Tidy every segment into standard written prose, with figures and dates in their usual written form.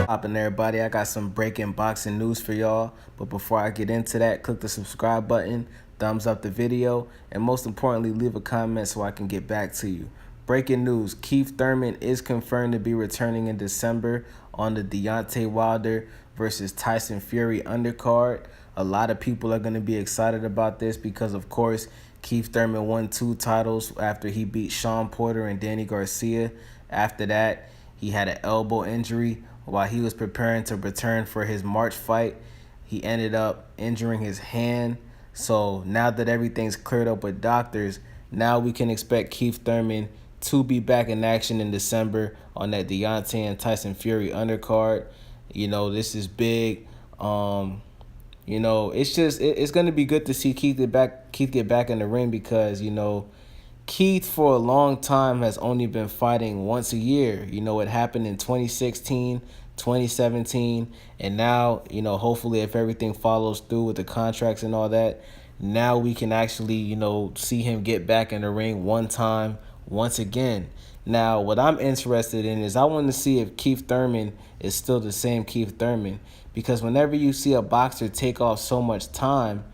Poppin' everybody, I got some breaking boxing news for y'all. But before I get into that, click the subscribe button, thumbs up the video, and most importantly, leave a comment so I can get back to you. Breaking news, Keith Thurman is confirmed to be returning in December on the Deontay Wilder versus Tyson Fury undercard. A lot of people are going to be excited about this because, of course, Keith Thurman won 2 titles after he beat Shawn Porter and Danny Garcia. After that, he had an elbow injury. While he was preparing to return for his March fight, he ended up injuring his hand. So now that everything's cleared up with doctors, now we can expect Keith Thurman to be back in action in December on that Deontay and Tyson Fury undercard. You know, this is big. You know, it's going to be good to see Keith get back in the ring because, you know, Keith for a long time has only been fighting once a year. You know, it happened in 2016, 2017, and now, you know, hopefully if everything follows through with the contracts and all that, now we can actually, you know, see him get back in the ring one time, once again. Now, what I'm interested in is I want to see if Keith Thurman is still the same Keith Thurman, because whenever you see a boxer take off so much time,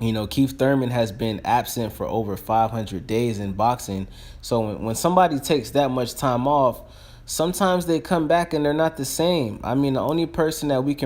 you know, Keith Thurman has been absent for over 500 days in boxing. So when somebody takes that much time off, sometimes they come back and they're not the same. I mean, the only person that we've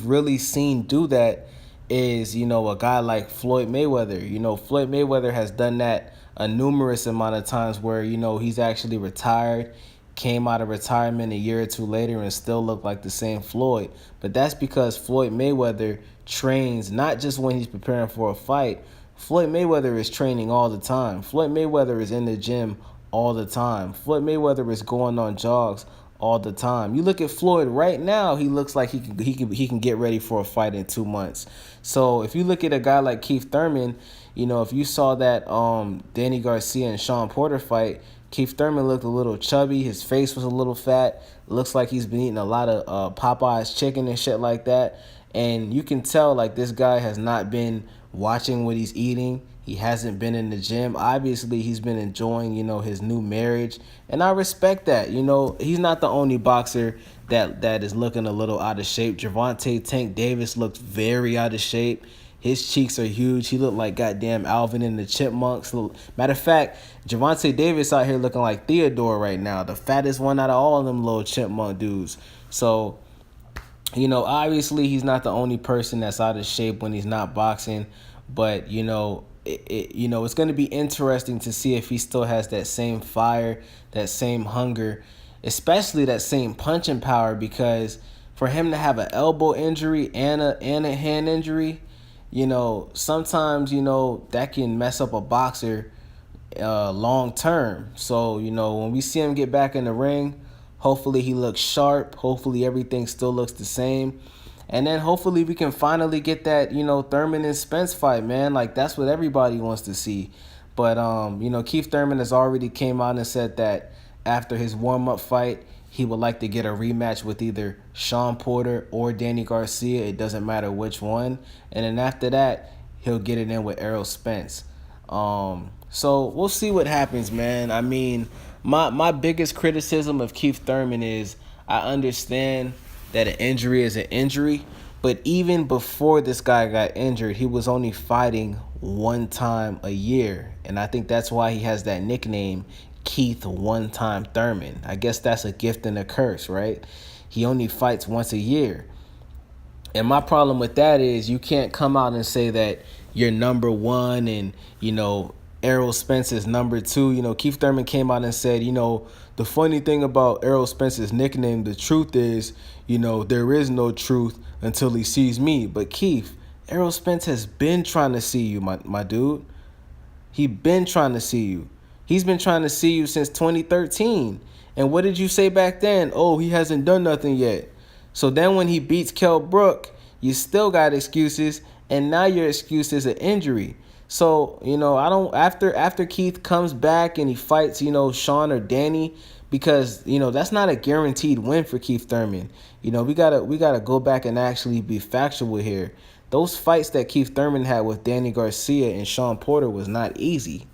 really seen do that is, you know, a guy like Floyd Mayweather. You know, Floyd Mayweather has done that a numerous amount of times where, you know, he's actually retired, came out of retirement a year or two later and still looked like the same Floyd. But that's because Floyd Mayweather trains not just when he's preparing for a fight. Floyd Mayweather is training all the time. Floyd Mayweather is in the gym all the time. Floyd Mayweather is going on jogs all the time. You look at Floyd right now, he looks like he can get ready for a fight in 2 months. So if you look at a guy like Keith Thurman, you know, if you saw that Danny Garcia and Shawn Porter fight, Keith Thurman looked a little chubby. His face was a little fat. Looks like he's been eating a lot of Popeye's chicken and shit like that. And you can tell, like, this guy has not been watching what he's eating. He hasn't been in the gym. Obviously, he's been enjoying, you know, his new marriage. And I respect that. You know, he's not the only boxer that is looking a little out of shape. Gervonta Tank Davis looked very out of shape. His cheeks are huge. He looked like goddamn Alvin and the Chipmunks. Matter of fact, Gervonta Davis out here looking like Theodore right now, the fattest one out of all of them little chipmunk dudes. So, you know, obviously he's not the only person that's out of shape when he's not boxing, but, you know, it's going to be interesting to see if he still has that same fire, that same hunger, especially that same punching power, because for him to have an elbow injury and a hand injury, you know, sometimes, you know, that can mess up a boxer long term. So, you know, when we see him get back in the ring, hopefully he looks sharp. Hopefully everything still looks the same. And then hopefully we can finally get that, you know, Thurman and Spence fight, man. Like, that's what everybody wants to see. But, you know, Keith Thurman has already came out and said that after his warm-up fight, he would like to get a rematch with either Shawn Porter or Danny Garcia. It doesn't matter which one. And then after that, he'll get it in with Errol Spence. So we'll see what happens, man. I mean, my biggest criticism of Keith Thurman is I understand that an injury is an injury, but even before this guy got injured, he was only fighting one time a year. And I think that's why he has that nickname, Keith One Time Thurman. I guess that's a gift and a curse, right? He only fights once a year. And my problem with that is you can't come out and say that you're number one and, you know, Errol Spence is number 2. You know, Keith Thurman came out and said, you know, the funny thing about Errol Spence's nickname, the truth is, you know, there is no truth until he sees me. But Keith, Errol Spence has been trying to see you, my dude. He been trying to see you. He's been trying to see you since 2013. And what did you say back then? Oh, he hasn't done nothing yet. So then when he beats Kell Brook, you still got excuses, and now your excuse is an injury. So, you know, I don't after Keith comes back and he fights, you know, Shawn or Danny, because, you know, that's not a guaranteed win for Keith Thurman. You know, we gotta go back and actually be factual here. those fights that Keith Thurman had with Danny Garcia and Sean Porter was not easy.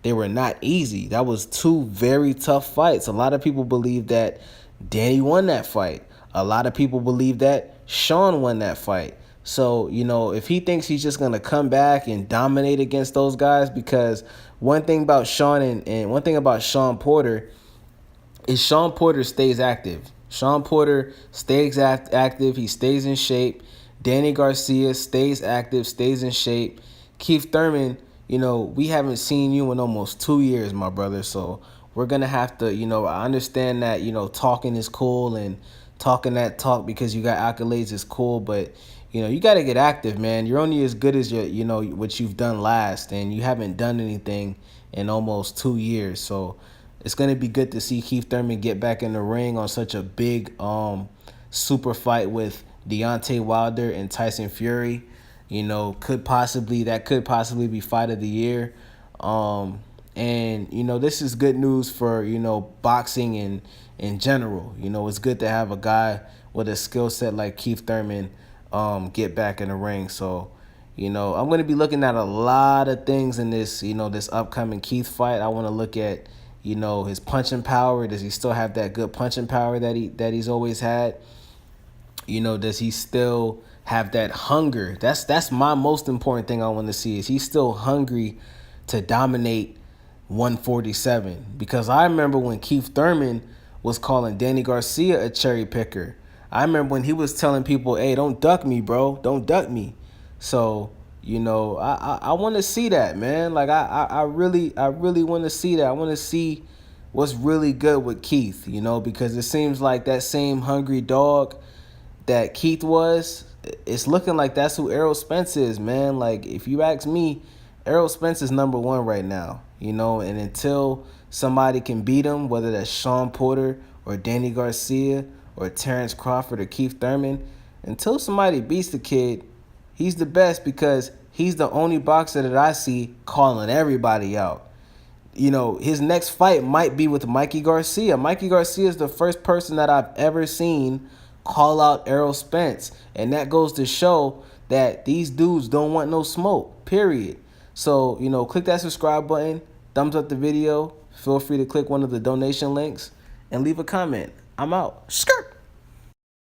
They were not easy. That was two very tough fights. A lot of people believe that Danny won that fight. A lot of people believe that Sean won that fight. So, if he thinks he's just going to come back and dominate against those guys, because one thing about Sean and one thing about Sean Porter is Sean Porter stays active. Sean Porter stays active. He stays in shape. Danny Garcia stays active, stays in shape. Keith Thurman, we haven't seen you in almost 2 years, my brother. So we're going to have to, I understand that, talking is cool and talking that talk because you got accolades is cool. But, you got to get active, man. You're only as good as what you've done last. And you haven't done anything in almost 2 years. So it's going to be good to see Keith Thurman get back in the ring on such a big super fight with Deontay Wilder and Tyson Fury. Could possibly be fight of the year. And this is good news for, boxing in general. It's good to have a guy with a skill set like Keith Thurman get back in the ring. So, I'm going to be looking at a lot of things in this, this upcoming Keith fight. I want to look at, his punching power. Does he still have that good punching power that he's always had? Does he still have that hunger? That's my most important thing I want to see. Is he still hungry to dominate 147? Because I remember when Keith Thurman was calling Danny Garcia a cherry picker. I remember when he was telling people, hey, don't duck me, bro. Don't duck me. So, I want to see that, man. Like, I really want to see that. I want to see what's really good with Keith, because it seems like that same hungry dog that Keith was, it's looking like that's who Errol Spence is, man. Like, if you ask me, Errol Spence is number one right now, and until somebody can beat him, whether that's Sean Porter or Danny Garcia or Terrence Crawford or Keith Thurman, until somebody beats the kid, he's the best because he's the only boxer that I see calling everybody out. His next fight might be with Mikey Garcia. Mikey Garcia is the first person that I've ever seen call out Errol Spence. And that goes to show that these dudes don't want no smoke, period. So, click that subscribe button, thumbs up the video. Feel free to click one of the donation links and leave a comment. I'm out. Skirt.